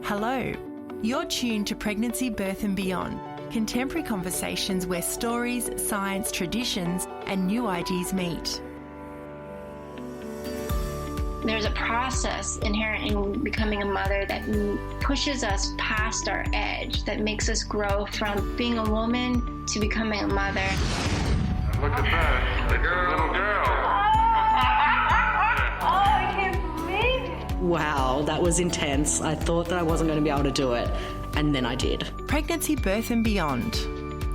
Hello, you're tuned to Pregnancy, Birth and Beyond, contemporary conversations where stories, science, traditions and new ideas meet. There's a process inherent in becoming a mother that pushes us past our edge, that makes us grow from being a woman to becoming a mother. Look at that, the little girl. Wow, that was intense. I thought that I wasn't going to be able to do it, and then I did. Pregnancy, Birth and Beyond.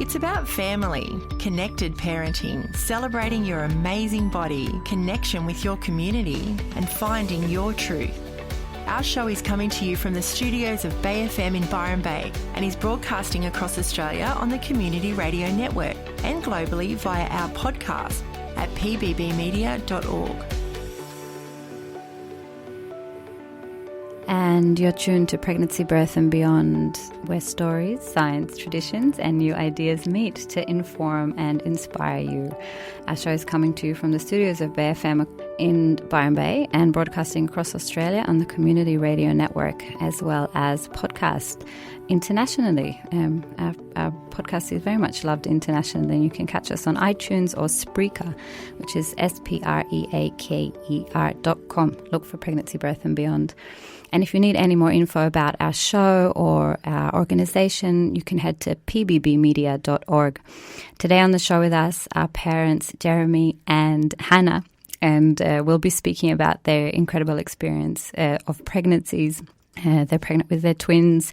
It's about family, connected parenting, celebrating your amazing body, connection with your community, and finding your truth. Our show is coming to you from the studios of BayFM in Byron Bay and is broadcasting across Australia on the Community Radio Network and globally via our podcast at pbbmedia.org. And you're tuned to Pregnancy, Birth and Beyond, where stories, science, traditions and new ideas meet to inform and inspire you. Our show is coming to you from the studios of BayFM in Byron Bay and broadcasting across Australia on the Community Radio Network, as well as podcast internationally. Our podcast is very much loved internationally, and you can catch us on iTunes or Spreaker, which is Spreaker.com. Look for Pregnancy, Birth and Beyond. And if you need any more info about our show or our organisation, you can head to pbbmedia.org. Today on the show with us are parents Jeremy and Hana, and we'll be speaking about their incredible experience of pregnancies. They're pregnant with their twins.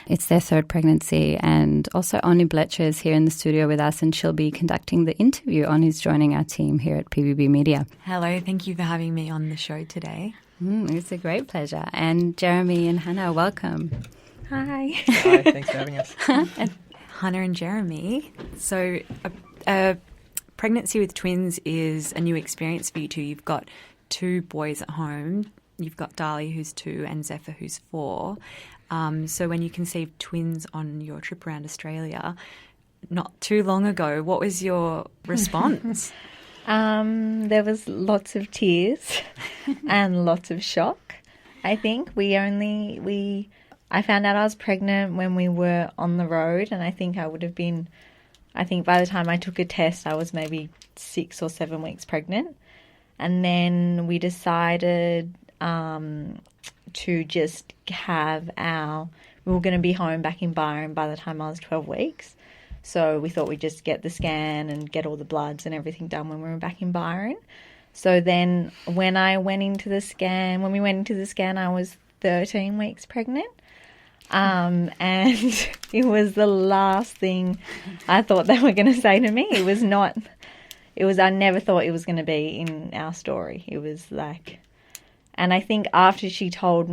It's their third pregnancy. And also Oni Blecher is here in the studio with us, and she'll be conducting the interview. Oni's joining our team here at PBB Media. Hello, thank you for having me on the show today. It's a great pleasure. And Jeremy and Hana, welcome. Hi. Hi, thanks for having us. And Hana and Jeremy. So a pregnancy with twins is a new experience for you two. You've got two boys at home. You've got Dali, who's 2, and Zephyr, who's 4. So when you conceived twins on your trip around Australia not too long ago, what was your response? There was lots of tears and lots of shock. I think I found out I was pregnant when we were on the road, and I think by the time I took a test, I was maybe 6 or 7 weeks pregnant. And then we decided to just we were going to be home back in Byron by the time I was 12 weeks. So we thought we'd just get the scan and get all the bloods and everything done when we were back in Byron. So then when we went into the scan, I was 13 weeks pregnant. And it was the last thing I thought they were going to say to me. I never thought it was going to be in our story. It was like, and I think after she told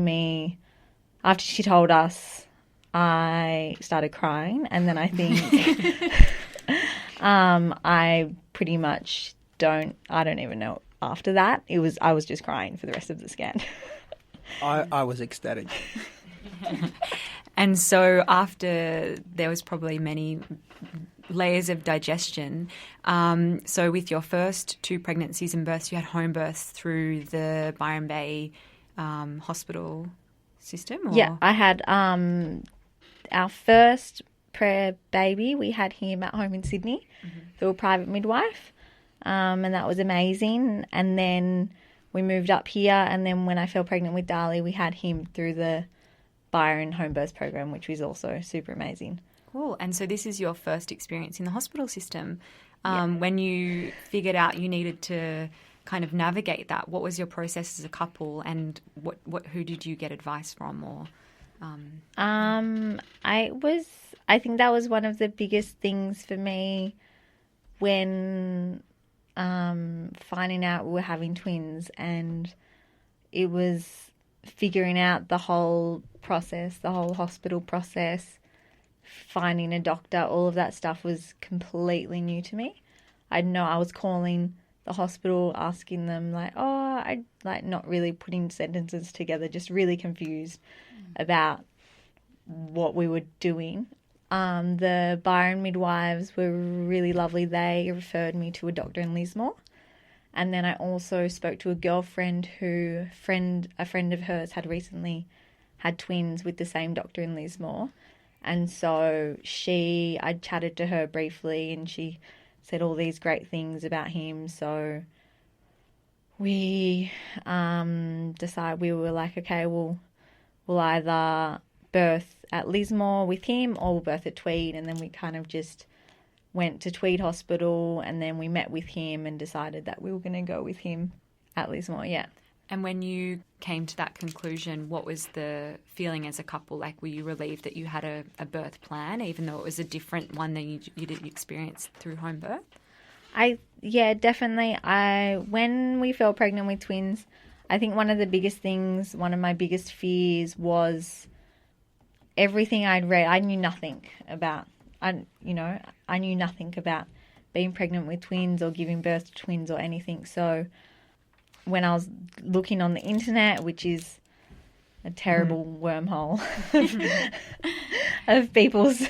us, I started crying, and then I think I pretty much I don't even know after that. I was just crying for the rest of the scan. I was ecstatic. And so after there was probably many layers of digestion. So with your first 2 pregnancies and births, you had home births through the Byron Bay hospital system? Or? Yeah, I had our first baby. We had him at home in Sydney through a private midwife, and that was amazing. And then we moved up here, and then when I fell pregnant with Dali, we had him through the Byron home birth program, which was also super amazing. Cool. And so this is your first experience in the hospital system. When you figured out you needed to kind of navigate that, what was your process as a couple, and who did you get advice from? Or I think that was one of the biggest things for me when finding out we were having twins, and it was figuring out the whole process, the whole hospital process, finding a doctor, all of that stuff was completely new to me. I was calling the hospital, asking them not really putting sentences together, just really confused about what we were doing. The Byron midwives were really lovely. They referred me to a doctor in Lismore. And then I also spoke to a girlfriend a friend of hers had recently had twins with the same doctor in Lismore. And so I chatted to her briefly and she said all these great things about him. So we decided, we were like, okay, we'll either birth at Lismore with him or we'll birth at Tweed. And then we kind of just went to Tweed Hospital and then we met with him and decided that we were going to go with him at Lismore, yeah. And when you came to that conclusion, what was the feeling as a couple? Like, were you relieved that you had a birth plan, even though it was a different one than you did experience through home birth? Yeah, definitely. When we fell pregnant with twins, I think one of the biggest things, one of my biggest fears was everything I'd read. I knew nothing about being pregnant with twins or giving birth to twins or anything. So when I was looking on the internet, which is a terrible wormhole of people's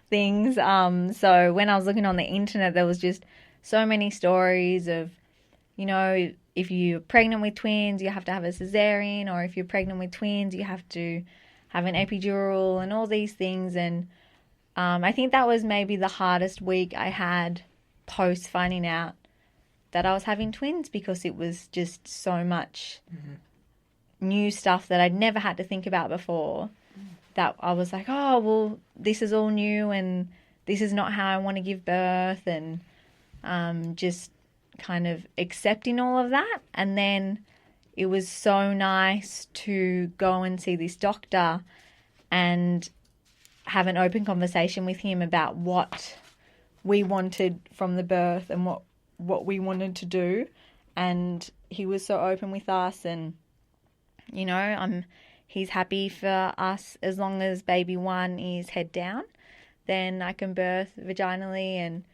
things, so when I was looking on the internet, there was just so many stories of, if you're pregnant with twins, you have to have a cesarean, or if you're pregnant with twins, you have to have an epidural and all these things. And I think that was maybe the hardest week I had post finding out that I was having twins, because it was just so much new stuff that I'd never had to think about before, that I was like, oh, well, this is all new and this is not how I want to give birth, and just kind of accepting all of that. And then it was so nice to go and see this doctor and have an open conversation with him about what we wanted from the birth and what we wanted to do. And he was so open with us, and he's happy for us as long as baby one is head down, then I can birth vaginally. And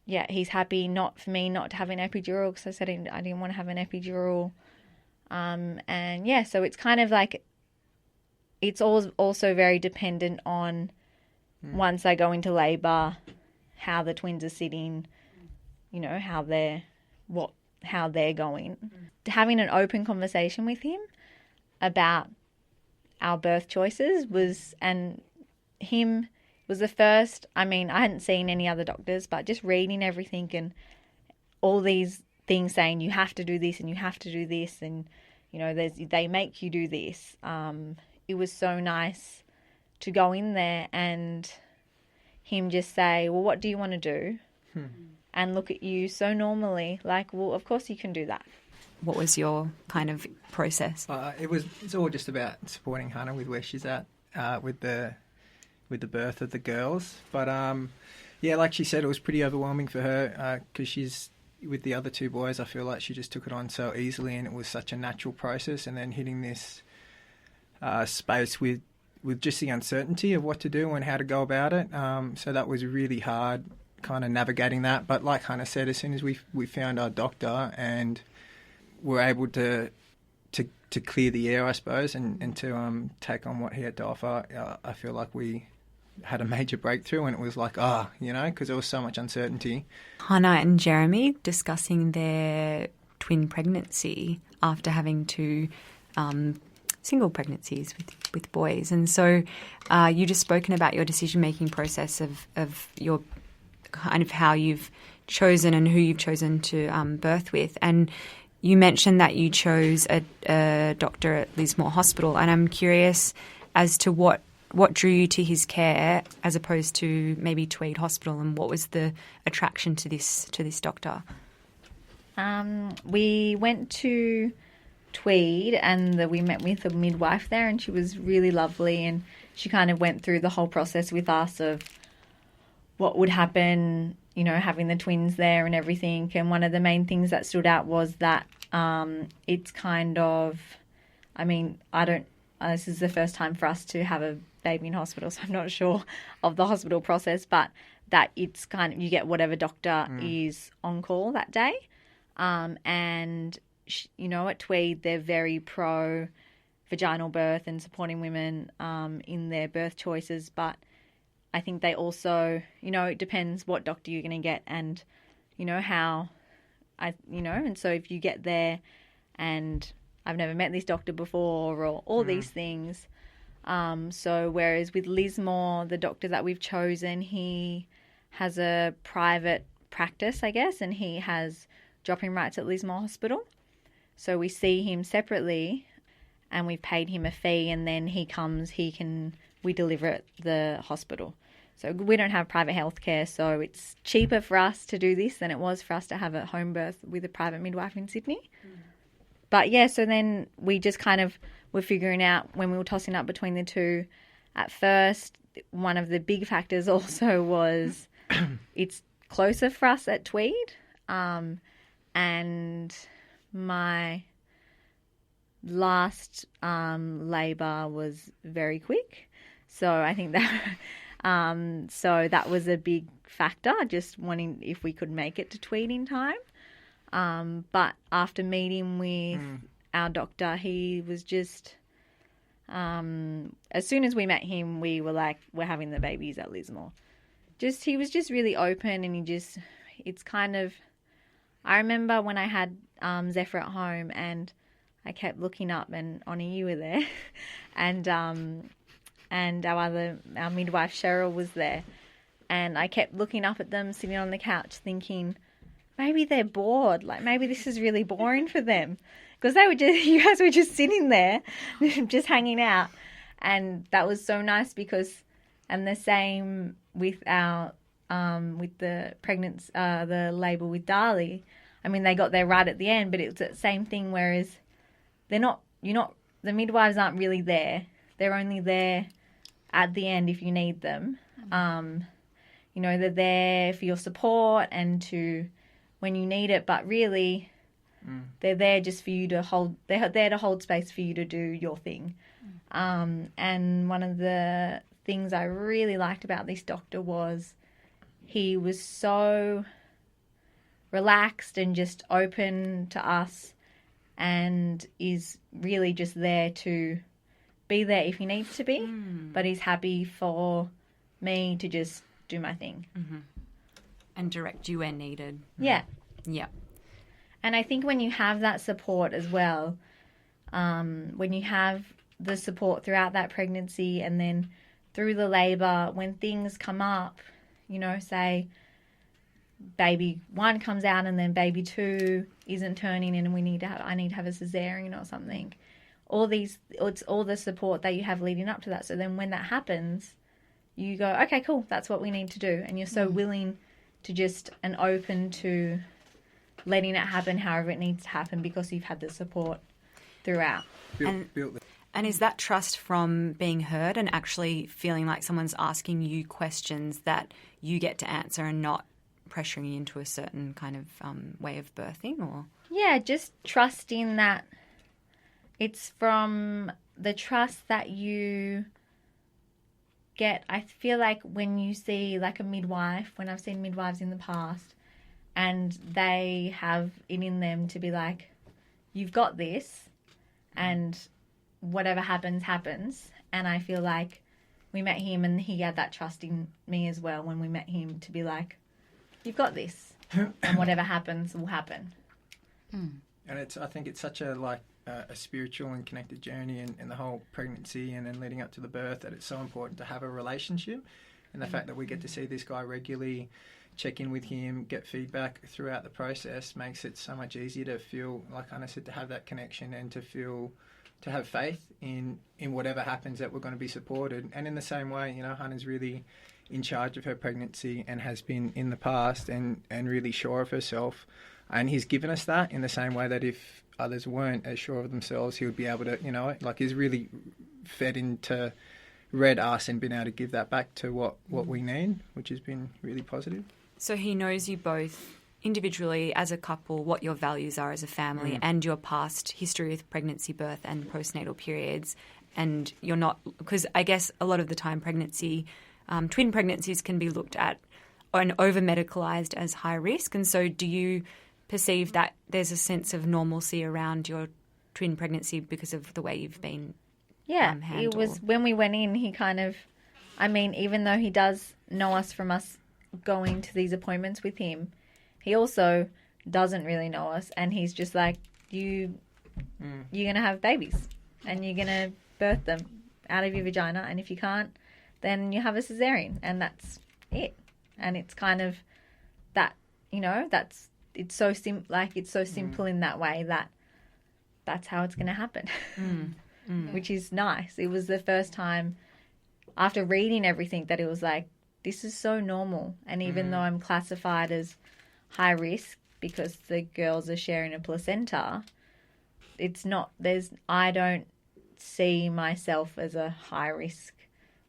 yeah, he's happy not for me not to have an epidural, because I said I didn't want to have an epidural. And yeah, so it's kind of like, it's also very dependent on once I go into labour, how the twins are sitting, how they're going. Having an open conversation with him about our birth choices was the first. I mean, I hadn't seen any other doctors, but just reading everything and all these things saying you have to do this and you have to do this, and they make you do this. It was so nice to go in there and him just say, well, what do you want to do? And look at you so normally, like, well, of course you can do that. What was your kind of process? It's all just about supporting Hana with where she's at with the birth of the girls. But yeah, like she said, it was pretty overwhelming for her because she's with the other two boys. I feel like she just took it on so easily, and it was such a natural process. And then hitting this space with just the uncertainty of what to do and how to go about it. So that was really hard, kind of navigating that. But like Hana said, as soon as we found our doctor and were able to clear the air, I suppose, and to take on what he had to offer, I feel like we had a major breakthrough, and it was like, because there was so much uncertainty. Hana and Jeremy discussing their twin pregnancy after having two single pregnancies with boys. And so you just spoken about your decision-making process of your kind of how you've chosen and who you've chosen to birth with. And you mentioned that you chose a doctor at Lismore Hospital, and I'm curious as to what drew you to his care as opposed to maybe Tweed Hospital, and what was the attraction to this doctor? We went to Tweed and we met with a midwife there, and she was really lovely, and she kind of went through the whole process with us of what would happen, having the twins there and everything. And one of the main things that stood out was that it's kind of, this is the first time for us to have a baby in hospital, so I'm not sure of the hospital process, but that it's kind of, you get whatever doctor is on call that day. And, at Tweed, they're very pro vaginal birth and supporting women in their birth choices, but I think they also, it depends what doctor you're going to get and, and so if you get there and I've never met this doctor before, or all these things. So whereas with Lismore, the doctor that we've chosen, he has a private practice, I guess, and he has drop-in rights at Lismore Hospital. So we see him separately, and we've paid him a fee, and then he comes, we deliver at the hospital. So we don't have private healthcare, so it's cheaper for us to do this than it was for us to have a home birth with a private midwife in Sydney. But yeah, so then we just kind of were figuring out when we were tossing up between the two. At first, one of the big factors also was it's closer for us at Tweed, and my last labour was very quick. So I think that so that was a big factor, just wanting if we could make it to Tweed in time. But after meeting with our doctor, he was just, as soon as we met him, we were like, we're having the babies at Lismore. He was just really open, and it's kind of, I remember when I had Zephyr at home, and I kept looking up, and Oni, you were there, and our midwife Cheryl was there, and I kept looking up at them sitting on the couch thinking, maybe they're bored, like maybe this is really boring for them, because you guys were just sitting there just hanging out, and that was so nice because, and the same with our with the the labour with Dali. I mean, they got there right at the end, but it was the same thing, whereas the midwives aren't really there. They're only there at the end if you need them. They're there for your support and when you need it, but really they're there just for you to hold. They're there to hold space for you to do your thing. And one of the things I really liked about this doctor was he was so relaxed and just open to us, and is really just there to be there if he needs to be, but he's happy for me to just do my thing. And direct you where needed. Yeah. Yeah. And I think when you have that support as well, when you have the support throughout that pregnancy and then through the labour, when things come up, say baby 1 comes out and then baby 2 isn't turning in and I need to have a cesarean or something. It's all the support that you have leading up to that. So then when that happens, you go, okay, cool, that's what we need to do. And you're so willing to just and open to letting it happen however it needs to happen because you've had the support throughout. And is that trust from being heard and actually feeling like someone's asking you questions that you get to answer and not pressuring you into a certain kind of way of birthing? Or yeah, just trusting that it's from the trust that you get. I feel like when you see like a midwife, when I've seen midwives in the past, and they have it in them to be like, you've got this, and whatever happens, happens. And I feel like we met him and he had that trust in me as well when we met him to be like, you've got this, and whatever happens will happen. And I think it's such a spiritual and connected journey in the whole pregnancy and then leading up to the birth, that it's so important to have a relationship. And the fact that we get to see this guy regularly, check in with him, get feedback throughout the process makes it so much easier to feel, like Hana said, to have that connection and to have faith in whatever happens, that we're going to be supported. And in the same way, Hana's really in charge of her pregnancy and has been in the past and really sure of herself. And he's given us that in the same way that if others weren't as sure of themselves, he would be able to, he's really read us and been able to give that back to what we need, which has been really positive. So he knows you both individually as a couple, what your values are as a family and your past history with pregnancy, birth and postnatal periods. And you're not, because I guess a lot of the time pregnancy, twin pregnancies can be looked at and over-medicalised as high risk. And so do you perceive that there's a sense of normalcy around your twin pregnancy because of the way you've been handled? It was when we went in, he kind of, even though he does know us from us going to these appointments with him, he also doesn't really know us, and he's just like, you you're going to have babies and you're going to birth them out of your vagina. And if you can't, then you have a cesarean, and that's it. And it's kind of that, you know, it's so simple in that way that that's how it's going to happen, which is nice. It was the first time after reading everything that it was like, this is so normal. And even though I'm classified as high risk because the girls are sharing a placenta, it's not, I don't see myself as a high risk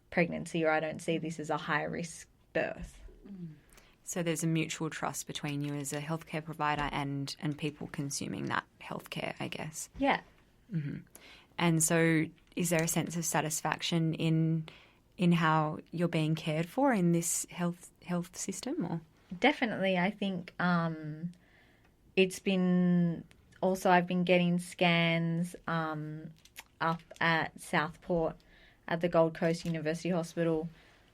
pregnancy, or I don't see this as a high risk birth. So there's a mutual trust between you as a healthcare provider and people consuming that healthcare, I guess. Yeah. Mm-hmm. And so is there a sense of satisfaction in how you're being cared for in this health system? Or definitely. I think it's been also, I've been getting scans up at Southport at the Gold Coast University Hospital.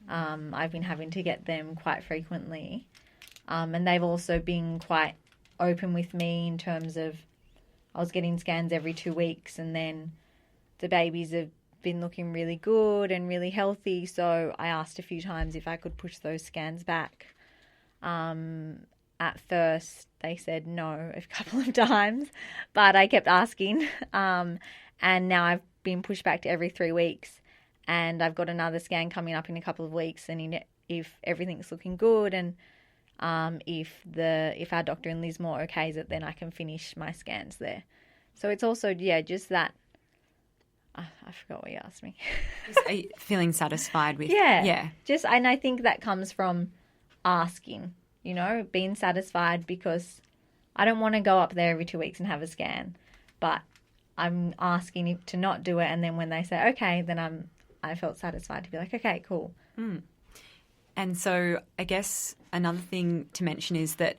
I've been having to get them quite frequently. And they've also been quite open with me in terms of I was getting scans every 2 weeks, and then the babies have been looking really good and really healthy. So I asked a few times if I could push those scans back. At first they said no a couple of times, but I kept asking. And now I've been pushed back to every 3 weeks. And I've got another scan coming up in a couple of weeks, and if everything's looking good, and if our doctor in Lismore okays it, then I can finish my scans there. So it's also just that. I forgot what you asked me. Are you feeling satisfied with? Yeah. And I think that comes from asking. You know, being satisfied, because I don't want to go up there every 2 weeks and have a scan, but I'm asking to not do it, and then when they say okay, then I felt satisfied to be like, okay, cool. And so I guess another thing to mention is that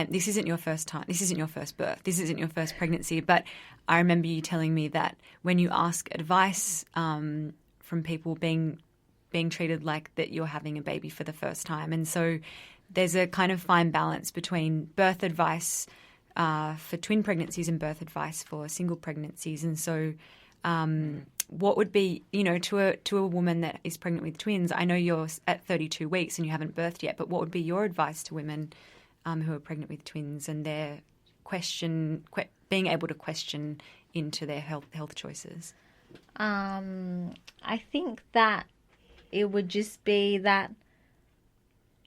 this isn't your first time. This isn't your first birth. This isn't your first pregnancy. But I remember you telling me that when you ask advice from people being treated like that you're having a baby for the first time. And so there's a kind of fine balance between birth advice for twin pregnancies and birth advice for single pregnancies. And so what would be, you know, to a woman that is pregnant with twins, I know you're at 32 weeks and you haven't birthed yet, but what would be your advice to women who are pregnant with twins and their being able to question into their health choices? I think that it would just be that,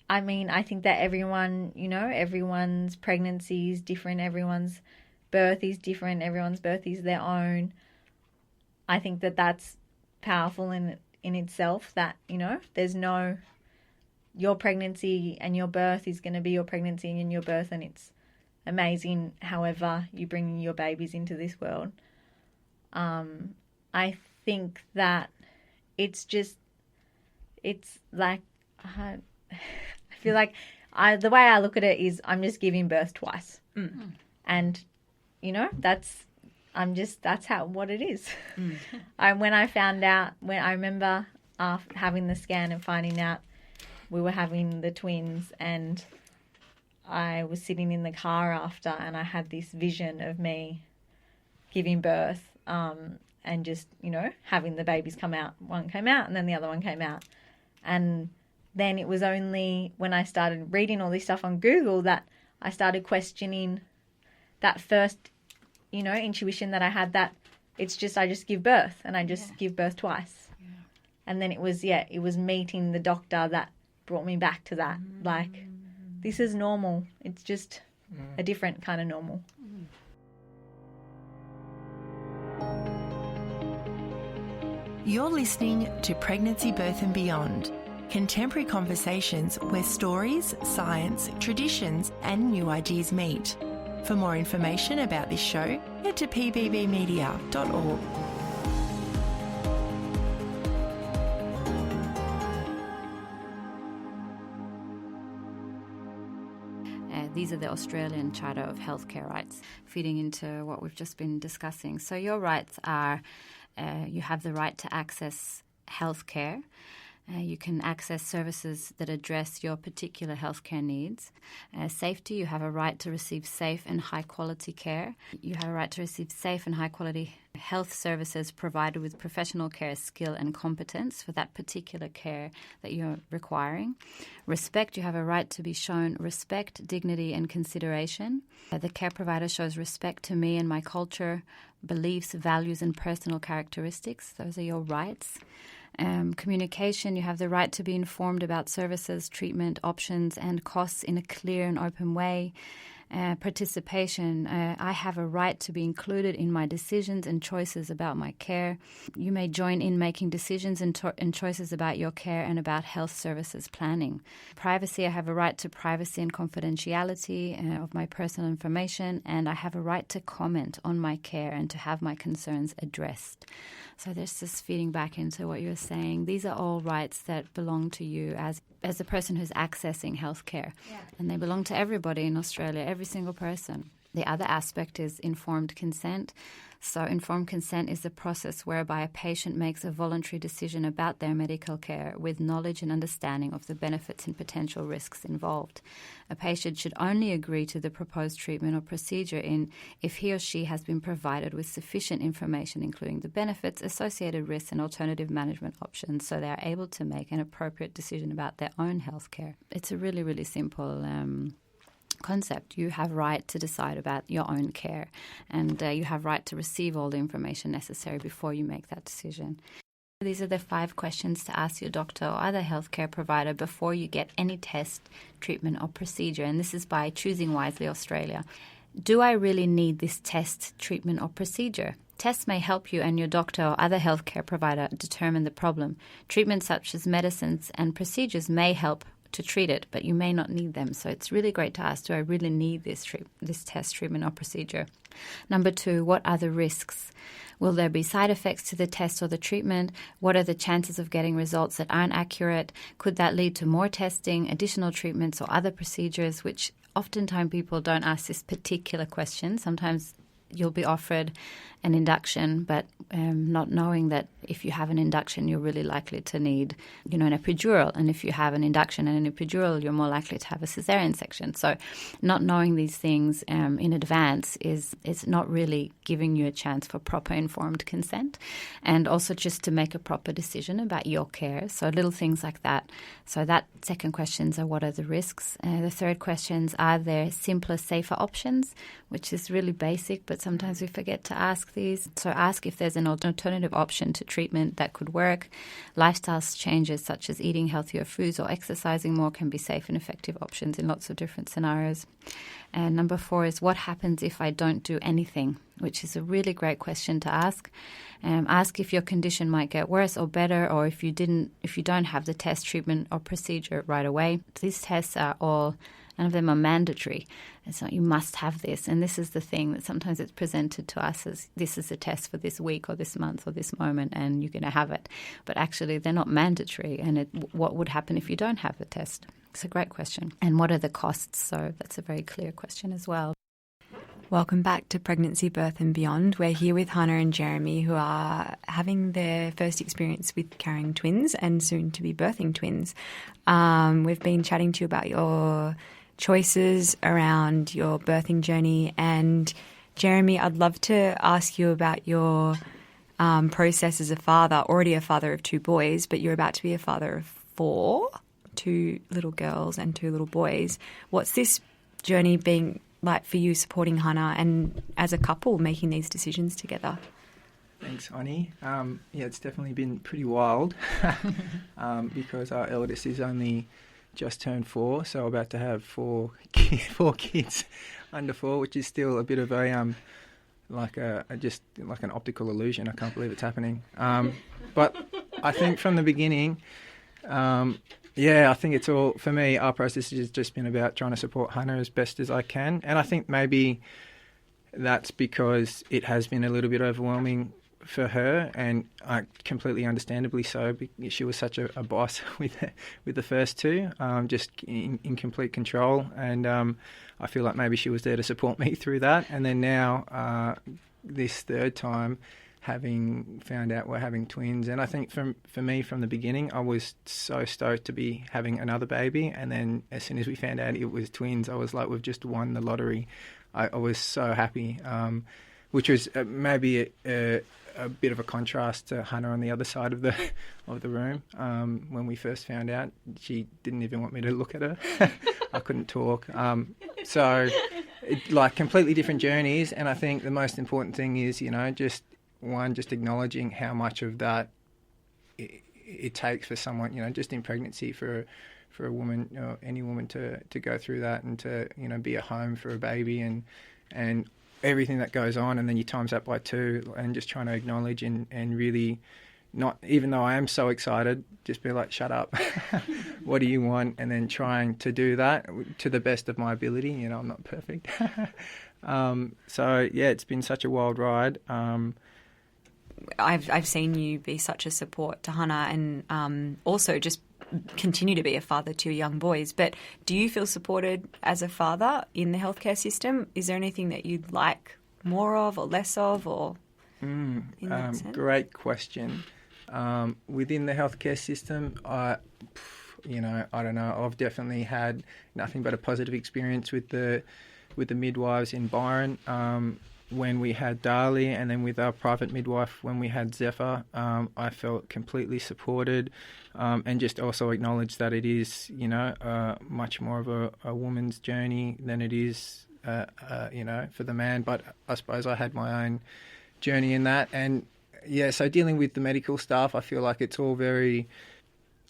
I mean, I think that everyone, you know, everyone's pregnancy is different, everyone's birth is different, everyone's birth is their own. I think that that's powerful in itself, that, you know, there's no, your pregnancy and your birth is going to be your pregnancy and your birth, and it's amazing however you bring your babies into this world. I think that it's like, I feel like the way I look at it is I'm just giving birth twice. And, you know, that's what it is. When I remember having the scan and finding out we were having the twins, and I was sitting in the car after, and I had this vision of me giving birth, and just, you know, having the babies come out. One came out and then the other one came out. And then it was only when I started reading all this stuff on Google that I started questioning that first, you know, intuition that I had, that it's just, I just give birth, and I just give birth twice. Yeah. And then it was meeting the doctor that brought me back to that. Like, this is normal. It's just a different kind of normal. You're listening to Pregnancy, Birth and Beyond. Contemporary conversations where stories, science, traditions and new ideas meet. For more information about this show, head to pbbmedia.org. These are the Australian Charter of Healthcare Rights, feeding into what we've just been discussing. So your rights are, you have the right to access healthcare. You can access services that address your particular healthcare needs. Safety, you have a right to receive safe and high-quality care. You have a right to receive safe and high-quality health services provided with professional care, skill and competence for that particular care that you're requiring. Respect, you have a right to be shown respect, dignity and consideration. The care provider shows respect to me and my culture, beliefs, values and personal characteristics. Those are your rights. Communication, you have the right to be informed about services, treatment, options and costs in a clear and open way. Participation, I have a right to be included in my decisions and choices about my care. You may join in making decisions and choices about your care and about health services planning. Privacy, I have a right to privacy and confidentiality of my personal information, and I have a right to comment on my care and to have my concerns addressed. So there's just feeding back into what you're saying. These are all rights that belong to you as a person who's accessing healthcare. Yeah. And they belong to everybody in Australia, every single person. The other aspect is informed consent. So informed consent is the process whereby a patient makes a voluntary decision about their medical care with knowledge and understanding of the benefits and potential risks involved. A patient should only agree to the proposed treatment or procedure if he or she has been provided with sufficient information, including the benefits, associated risks and alternative management options, so they are able to make an appropriate decision about their own health care. It's a really, really simple concept. You have right to decide about your own care, and you have right to receive all the information necessary before you make that decision. These are the 5 questions to ask your doctor or other healthcare provider before you get any test, treatment or procedure, and this is by Choosing Wisely Australia. Do I really need this test, treatment or procedure? Tests may help you and your doctor or other healthcare provider determine the problem. Treatments such as medicines and procedures may help to treat it, but you may not need them. So it's really great to ask, do I really need this test, treatment or procedure? Number 2, what are the risks? Will there be side effects to the test or the treatment? What are the chances of getting results that aren't accurate? Could that lead to more testing, additional treatments or other procedures, which oftentimes people don't ask this particular question. Sometimes you'll be offered an induction, but not knowing that if you have an induction, you're really likely to need, an epidural. And if you have an induction and an epidural, you're more likely to have a cesarean section. So not knowing these things in advance is not really giving you a chance for proper informed consent, and also just to make a proper decision about your care. So little things like that. So that second questions are, what are the risks? The third questions, are there simpler, safer options, which is really basic, but sometimes we forget to ask these. So ask if there's an alternative option to treatment that could work. Lifestyle changes such as eating healthier foods or exercising more can be safe and effective options in lots of different scenarios. And number 4 is, what happens if I don't do anything, which is a really great question to ask. Ask if your condition might get worse or better, or if you don't have the test, treatment or procedure right away. These tests are all, none of them are mandatory. It's not you must have this. And this is the thing that sometimes it's presented to us as, this is a test for this week or this month or this moment and you're going to have it. But actually they're not mandatory. And what would happen if you don't have the test? It's a great question. And what are the costs? So that's a very clear question as well. Welcome back to Pregnancy, Birth and Beyond. We're here with Hana and Jeremy, who are having their first experience with carrying twins and soon to be birthing twins. We've been chatting to you about your choices around your birthing journey. And Jeremy, I'd love to ask you about your process as a father, already a father of 2 boys, but you're about to be a father of 4, 2 little girls and 2 little boys. What's this journey been like for you, supporting Hana and as a couple making these decisions together? Thanks, Oni. It's definitely been pretty wild because our eldest is only just turned 4, so about to have 4 kids under 4, which is still a bit of a like an optical illusion. I can't believe it's happening. But I think from the beginning, I think it's all, for me, our process has just been about trying to support Hana as best as I can. And I think maybe that's because it has been a little bit overwhelming for her, and completely understandably so. She was such a boss with the first 2, just in complete control. And I feel like maybe she was there to support me through that. And then now, this third time, having found out we're having twins. And I think for me, from the beginning, I was so stoked to be having another baby. And then as soon as we found out it was twins, I was like, we've just won the lottery. I was so happy, which was maybe a bit of a contrast to Hana on the other side of the room. When we first found out, she didn't even want me to look at her. I couldn't talk. So, completely different journeys. And I think the most important thing is, just acknowledging how much of that it takes for someone, just in pregnancy for a woman, any woman to go through that and to, be a home for a baby and everything that goes on, and then you times that by 2 and just trying to acknowledge and really not, even though I am so excited, just be like, shut up, what do you want? And then trying to do that to the best of my ability. I'm not perfect. So yeah, it's been such a wild ride. I've seen you be such a support to Hana and also just continue to be a father to young boys. But do you feel supported as a father in the healthcare system? Is there anything that you'd like more of or less of, or in that sense? Great question. Within the healthcare system, I don't know. I've definitely had nothing but a positive experience with the midwives in Byron. When we had Dali, and then with our private midwife when we had Zephyr, I felt completely supported, and just also acknowledged that it is, much more of a woman's journey than it is, for the man. But I suppose I had my own journey in that. And yeah, so dealing with the medical staff, I feel like it's all very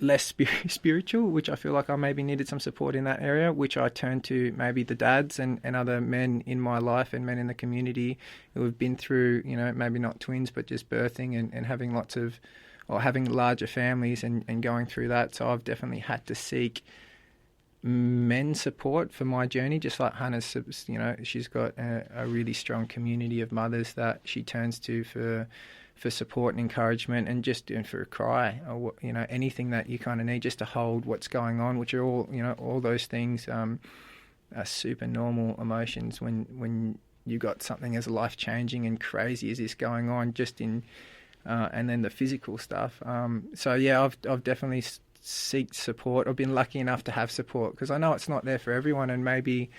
less spiritual, which I feel like I maybe needed some support in that area, which I turned to maybe the dads and other men in my life and men in the community who have been through, maybe not twins, but just birthing and having having larger families and going through that. So I've definitely had to seek men's support for my journey, just like Hannah's, she's got a really strong community of mothers that she turns to for support and encouragement, and just for a cry, or anything that you kind of need just to hold what's going on, which are all all those things are super normal emotions when you got something as life changing and crazy as this going on, just in and then the physical stuff. So yeah, I've definitely seeked support. I've been lucky enough to have support, because I know it's not there for everyone, and maybe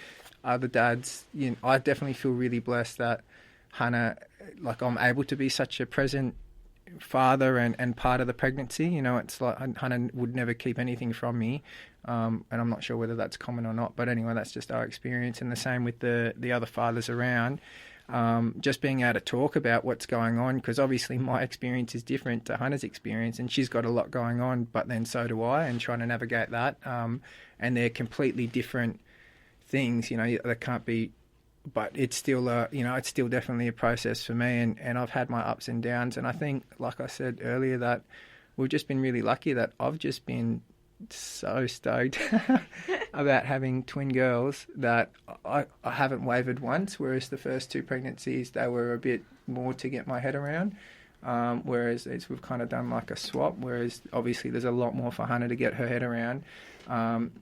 other dads. I definitely feel really blessed that Hana, I'm able to be such a present father and part of the pregnancy. It's like Hana would never keep anything from me, and I'm not sure whether that's common or not. But anyway, that's just our experience, and the same with the other fathers around. Just being able to talk about what's going on, because obviously my experience is different to Hannah's experience, and she's got a lot going on, but then so do I, and trying to navigate that. And they're completely different things. They can't be. But it's still, it's still definitely a process for me, and I've had my ups and downs. And I think, like I said earlier, that we've just been really lucky that I've just been so stoked about having twin girls that I haven't wavered once, whereas the first 2 pregnancies, they were a bit more to get my head around. Whereas we've kind of done like a swap, whereas obviously there's a lot more for Hana to get her head around.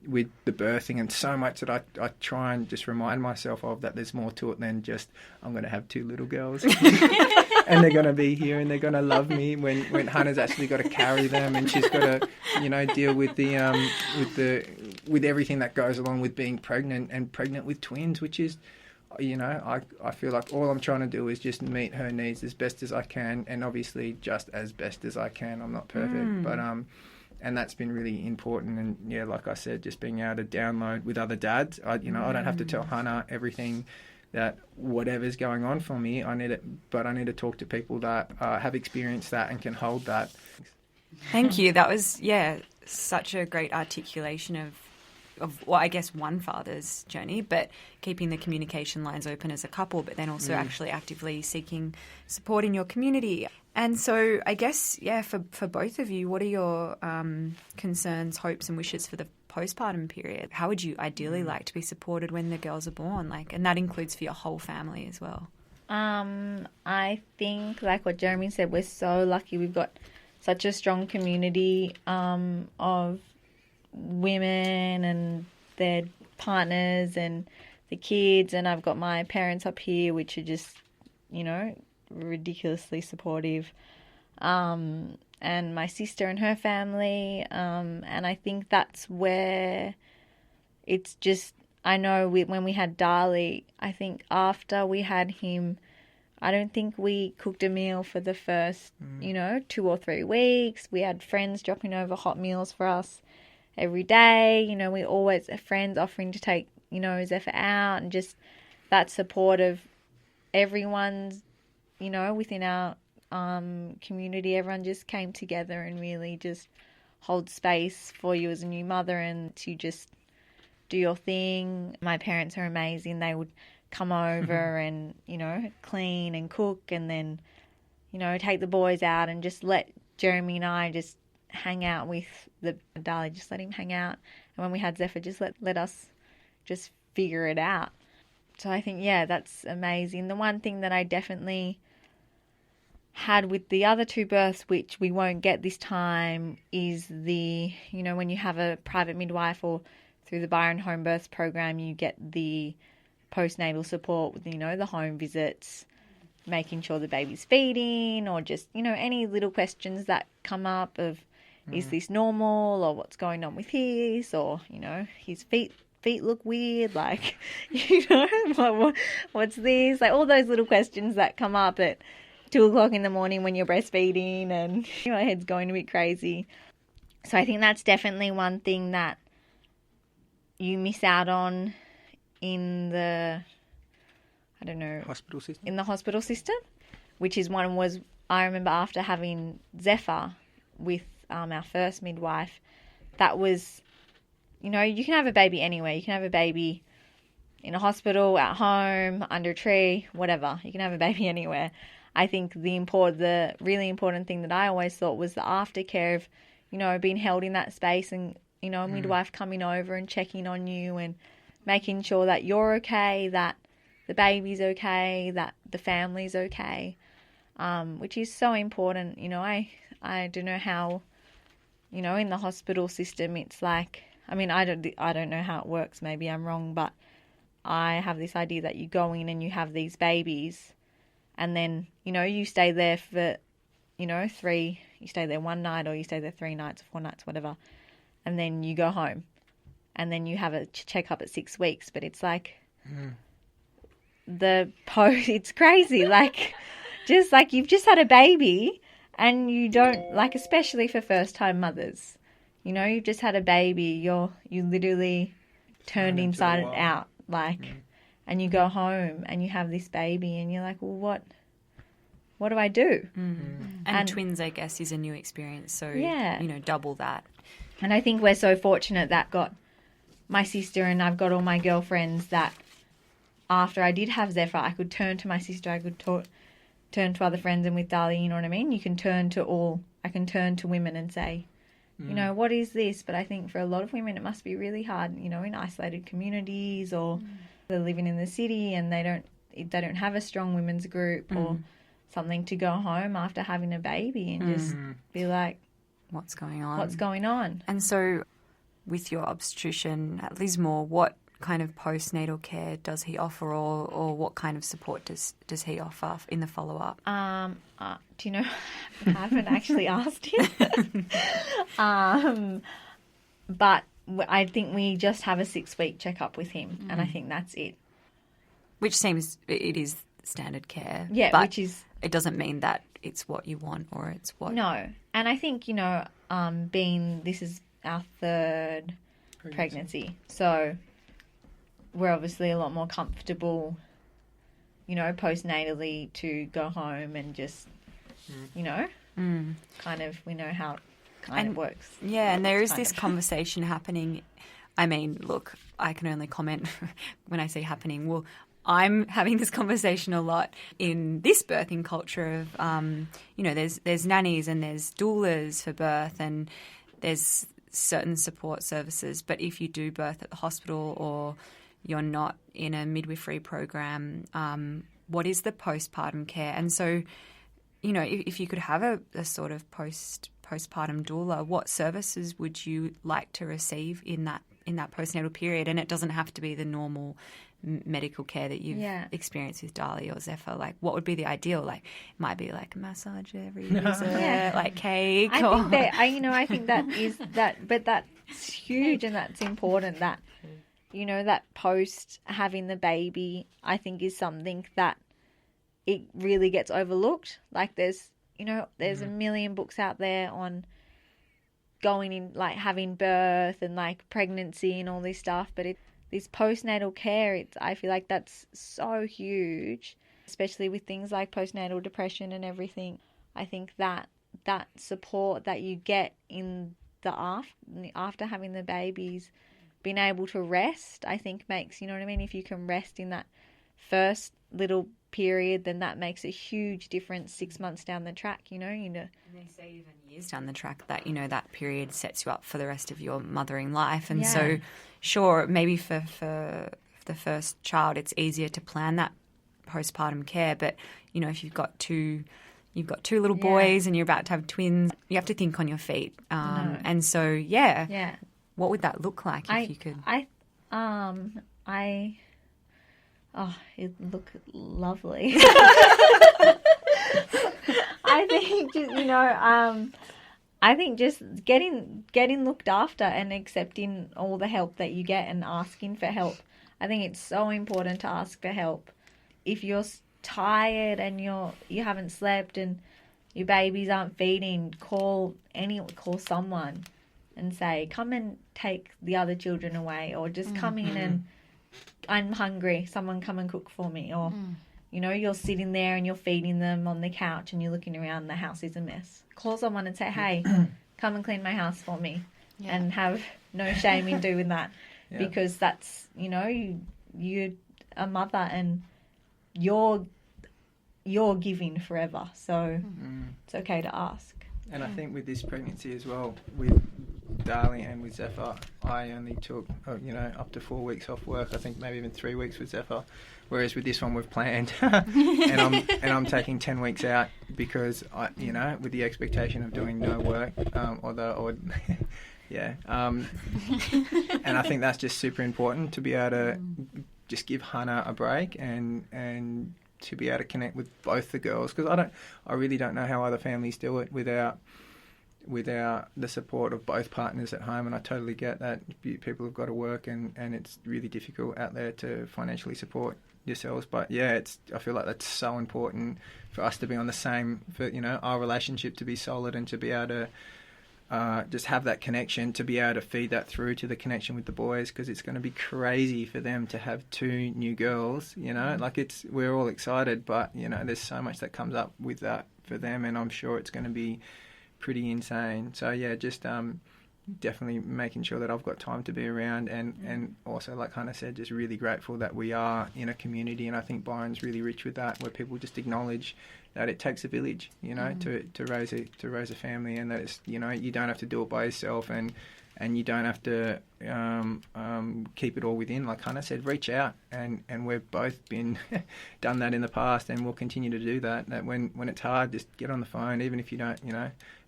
With the birthing, and so much that I try and just remind myself of, that there's more to it than just I'm going to have 2 little girls and they're going to be here and they're going to love me, when Hannah's actually got to carry them, and she's got to deal with with everything that goes along with being pregnant with twins, which is I feel like all I'm trying to do is just meet her needs as best as I can, and obviously just as best as I can. I'm not perfect, but and that's been really important. And yeah, like I said, just being able to download with other dads. I don't have to tell Hana everything, that whatever's going on for me, I need to talk to people that have experienced that and can hold that. Thank you. That was such a great articulation of I guess one father's journey, but keeping the communication lines open as a couple, but then also actually actively seeking support in your community. And so I guess, for both of you, what are your concerns, hopes and wishes for the postpartum period? How would you ideally like to be supported when the girls are born? And that includes for your whole family as well. I think, like what Jeremy said, we're so lucky. We've got such a strong community of women and their partners and the kids, and I've got my parents up here, which are just, ridiculously supportive. And my sister and her family. And I think that's where it's just, I know when we had Dali, I think after we had him, I don't think we cooked a meal for the first, 2 or 3 weeks. We had friends dropping over hot meals for us every day. We always have friends offering to take, Zephyr out, and just that support of everyone's, within our community. Everyone just came together and really just hold space for you as a new mother and to just do your thing. My parents are amazing. They would come over and, clean and cook and then, take the boys out and just let Jeremy and I just hang out with the Dali, just let him hang out. And when we had Zephyr, just let us just figure it out. So I think, yeah, that's amazing. The one thing that I definitely had with the other 2 births, which we won't get this time, is when you have a private midwife or through the Byron Home Births program, you get the postnatal support with, the home visits, making sure the baby's feeding, or just, any little questions that come up of, is this normal, or what's going on with his, or, his feet look weird, like, what's this? Like all those little questions that come up at 2:00 in the morning when you're breastfeeding and your head's going a bit crazy. So I think that's definitely one thing that you miss out on in the, hospital system. In the hospital system, which is I remember after having Zephyr with our first midwife, that was, you can have a baby anywhere. You can have a baby in a hospital, at home, under a tree, whatever. You can have a baby anywhere. I think the really important thing that I always thought was the aftercare of, being held in that space and, a midwife coming over and checking on you and making sure that you're okay, that the baby's okay, that the family's okay, which is so important. I don't know how, in the hospital system it's like, I don't know how it works. Maybe I'm wrong, but I have this idea that you go in and you have these babies and then, you stay there for, you stay there 1 night or you stay there 3 nights or 4 nights, whatever, and then you go home and then you have a checkup at 6 weeks. But it's like it's crazy. Like, just like you've just had a baby and you don't, like, especially for first-time mothers, you've just had a baby, you literally turned inside and out, like, and you go home and you have this baby and you're like, well, what do I do? And twins, I guess, is a new experience, so, double that. And I think we're so fortunate that got my sister and I've got all my girlfriends that after I did have Zephyr, I could turn to my sister, I could turn to other friends, and with Dali, you know what I mean? I can turn to women and say, what is this? But I think for a lot of women it must be really hard, in isolated communities, or they're living in the city and they don't have a strong women's group or something to go home after having a baby and just be like, what's going on? And so with your obstetrician at Lismore, what kind of postnatal care does he offer, or what kind of support does he offer in the follow-up? Do you know, I haven't actually asked him. But I think we just have a 6-week checkup with him, and I think that's it. Which seems, it is standard care. Yeah, but which is... it doesn't mean that it's what you want or it's what... No. And I think, this is our 3rd pregnancy. So we're obviously a lot more comfortable, postnatally to go home and just, kind of, we know how it kind of works. Yeah, and there is this conversation happening. I mean, look, I can only comment when I say happening. Well, I'm having this conversation a lot in this birthing culture of, there's nannies and there's doulas for birth and there's certain support services. But if you do birth at the hospital or you're not in a midwifery program, what is the postpartum care? And so, if you could have a sort of postpartum doula, what services would you like to receive in that postnatal period? And it doesn't have to be the normal medical care that you've experienced with Dali or Zephyr? Like, what would be the ideal? Like, it might be like a massage every visit, like cake. I think that is that, but that's huge and that's important. That, you know, that post having the baby, I think is something that it really gets overlooked. Like, there's a million books out there on going in, like having birth and like pregnancy and all this stuff, but this postnatal care, I feel like that's so huge, especially with things like postnatal depression and everything. I think that support that you get in the after having the babies, being able to rest, I think makes, you know what I mean? If you can rest in that first little period, then that makes a huge difference 6 months down the track, you know. And they say even years down the track that, you know, that period sets you up for the rest of your mothering life. And so, sure, maybe for the first child, it's easier to plan that postpartum care. But, you know, if you've got two little boys and you're about to have twins, you have to think on your feet. And so, what would that look like if you could? It'd look lovely. I think just getting looked after and accepting all the help that you get and asking for help. I think it's so important to ask for help. If you're tired and you haven't slept and your babies aren't feeding, call someone and say, come and take the other children away, or just come in and I'm hungry, someone come and cook for me. Or, you know, you're sitting there and you're feeding them on the couch and you're looking around, the house is a mess. Call someone and say, hey, come and clean my house for me, and have no shame in doing that, because that's, you know, you're a mother and you're giving forever. So it's okay to ask. And I think with this pregnancy as well, with Dali and with Zephyr, I only took, up to 4 weeks off work. I think maybe even 3 weeks with Zephyr. Whereas with this one, we've planned, and I'm taking 10 weeks out because with the expectation of doing no work, and I think that's just super important to be able to just give Hana a break and to be able to connect with both the girls, because I really don't know how other families do it without the support of both partners at home. And I totally get that people have got to work and it's really difficult out there to financially support yourselves. But I feel like that's so important for us to be on the same, for our relationship to be solid and to be able to just have that connection, to be able to feed that through to the connection with the boys, because it's going to be crazy for them to have 2 new girls, we're all excited, but there's so much that comes up with that for them, and I'm sure it's going to be pretty insane. So just definitely making sure that I've got time to be around, and also, like Hannah said, just really grateful that we are in a community, and I think Byron's really rich with that, where people just acknowledge that it takes a village, to raise a family, and that it's you don't have to do it by yourself, and you don't have to keep it all within. Like Hannah said, reach out, and we've both been done that in the past, and we'll continue to do that. That when it's hard, just get on the phone, even if you don't,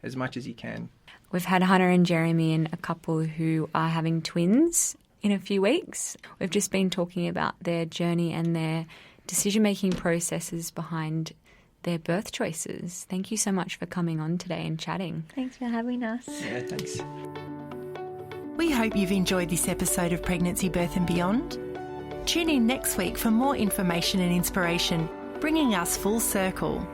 as much as you can. We've had Hana and Jeremy and a couple who are having twins in a few weeks. We've just been talking about their journey and their decision-making processes behind their birth choices. Thank you so much for coming on today and chatting. Thanks for having us. Yeah, thanks. We hope you've enjoyed this episode of Pregnancy, Birth and Beyond. Tune in next week for more information and inspiration, bringing us full circle.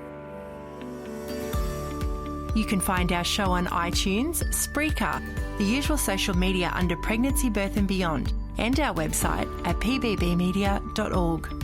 You can find our show on iTunes, Spreaker, the usual social media under Pregnancy, Birth and Beyond, and our website at pbbmedia.org.